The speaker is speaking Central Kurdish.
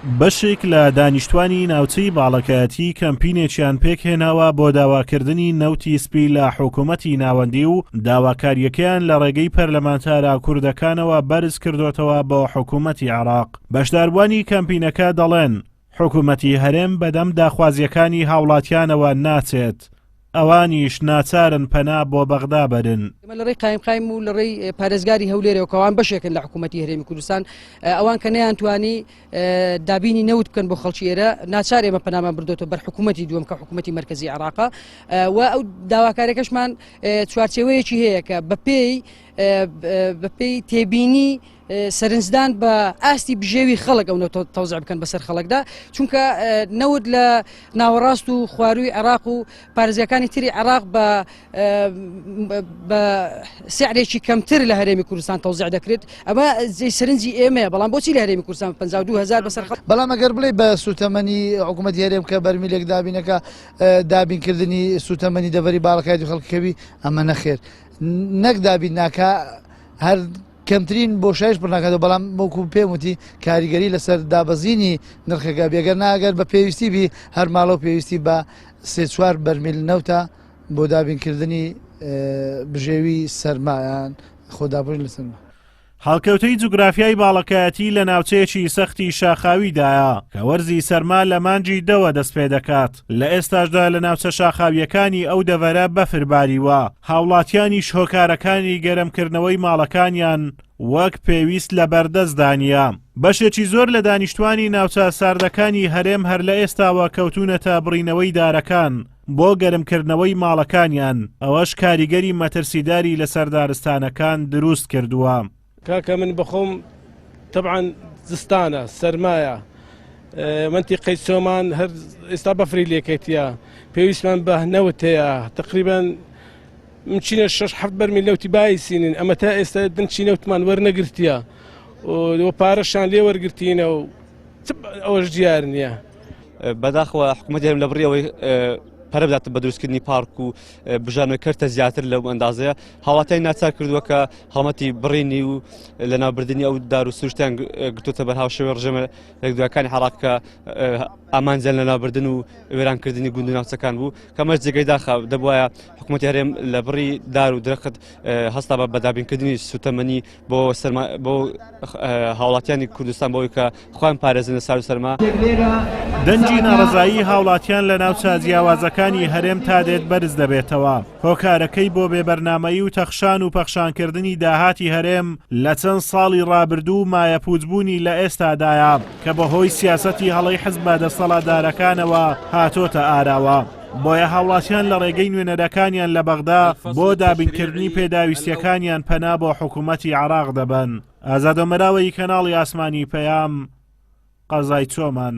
بەشێک لە دانیشتوانی ناوچەی باڵەکایەتی کەمپینێکیان پێکهێناوە بۆ داواکردنی نەوتی سپی لە حکوومەتی ناوەندی و داواکاریەکەیان لە ڕێگەی پەرلەمانتارە کوردەکانەوە بەرز کردوتەوە بۆ حکوومەتی عێراق. بەشداروانی کەمپینەکە دەڵێن حکوومەتی هەرێم بەدەم داخوازیەکانی هاوڵاتیانەوە ناچێت، ئەوانیش ناچارن پەنا بۆ بەغدا بەرن. لە ڕێی قایم و لە ڕێی پارێزگاری هەولێرەوە کەوان بەشێکن لە حکوومەتی هەرێمی کوردستان، ئەوان کە نەیانتوانی دابینی نەوت بکەن بۆ خەڵکی ئێرە ناچار ئێمە پەنامان بردوتە بەر حکوومەتی دووەم کە حکوومەتی مرکزی عێراقا، و ئەو داواکاریەکەشمان چوارچێوەیەکی هەیە کە بەپێی تێبینی سەرنجدان بە ئاستی بژێوی خەڵک ئەو تەوزیع بکەن بەسەر خەڵکدا، چونکە نەوت لە ناوەڕاست و خواروی عێراق و پارێزگاکانی تری عێراق بە سعرێکی کەمتر لە هەرێمی کوردستان تەوزیع دەکرێت. ئەمە سەرنجی ئێمەیە، بەڵام بۆچی لە هەرێمی کوردستان 52,000 بەسەر خەڵک؟ بەڵام ئەگەر بڵێ بە سوتەمەنی حکوومەتی هەرێم کە بەرمیلێک دابینەکە دابینکردنی سوتەمەنی دەڤەری باڵەکایەتی خەڵکەوی، ئەمە نەخێر نەک دابین ناکە هەر کەمترین بۆشایش بڕناکاتەوە، بەڵام وەکو پێم وتی کاریگەری لەسەر دابەزینی نرخەکە بێگەر ناگەر بە پێویستی بی هەر ماڵە و پێویستی بە 3-4 بەرمیل نەوتە بۆ دابینکردنی بژێوی سەرمایان خۆدابڕین لە سەرما. هەڵکەوتەی جوگرافیای باڵەکایەتی لە ناوچەیەکی سەختی شاخاویدایە کە وەرزی سەرما لە مانجی دەوە دەست پێ دەکات. لە ئێستاشدا لە ناوچە شاخاویەکانی ئەو دەڤەرە بەفرباریوە، هاوڵاتیانی هۆکارەکانی گەرمکردنەوەی ماڵەکانیان وەک پێویست لە بەردەستدانیە. بەشێکی زۆر لە دانیشتوانی ناوچە ساردەکانی هەرێم هەر لە ئێستاوە کەوتونەتە بڕینەوەی دارەکان بۆ گەرمکردنەوەی ماڵەکانیان، ئەوەش کاریگەری مەترسیداری لە سەردارستانەکان دروست کردووە. کاکە من بخۆم طبعا زستانە سەرمایە منتیقەی سۆمان هەر ئێستا بەفری لێکێتە پێویستمان بە نەوت هەیە تقریبان مچینە 6-7 بەرمیل نەوتی بایسینن، ئەمە تا ئێستا دنچی نەوتمان وەرنەگرتیە و پارەشان لێ وەرگرتینە و ئەوەش دیار نییە. بەداخەوە حکوومەتی هەرێم لە بڕیەوەی پەرە بداتن بە دروستکردنی پارک و بژانەوەی کەرتە زیاتر لەو ئەندازەیە، هاوڵاتیان ناچار کردووە کە هەڵمەتی بڕینی و لە ناوبردننی ئەو دار و سوشتیان گرتوتە بەرهاو شێوەی ڕژێمە لەگدوەکانی عێراق کە ئامانجیان لە ناوبردن و وێرانکردنی گوند و ناوچەکان بوو، کەمەش جێگەی داخە دەبوایە حکوومەتی هەرێم لە بڕی دار و درەخت هەستا بە بەدابینکردنی سوتەمەنی بۆ هاوڵاتیانی کوردستان بۆی کە خۆیان پارێزن لە سار و سەرما. دەنجی ناڕزایی هاوڵاتیان لە ناوچە جیاوازەکانی هەرێم تا دێت بەرز دەبێتەوە. هۆکارەکەی بۆ بێبەرنامەیی و تەخشان و پەخشانکردنی داهاتی هەرێم لە چەند ساڵی ڕابردوو مایەپووچبوونی لە ئێستادایە کە بەهۆی سیاسەتی هەڵەی حزب بەدەسەڵاتدارەکانەوە هاتۆتە ئاراوە. بۆیە هاوڵاتیان لە ڕێگەی نوێنەرەکانیان لە بەغدا بۆ دابینکردنی پێداویستیەکانیان پەنا بۆ حکوومەتی عێراق دەبەن. ئازادۆمەراوەی کەناڵی ئاسمانی پەیام، قەزای چۆمان.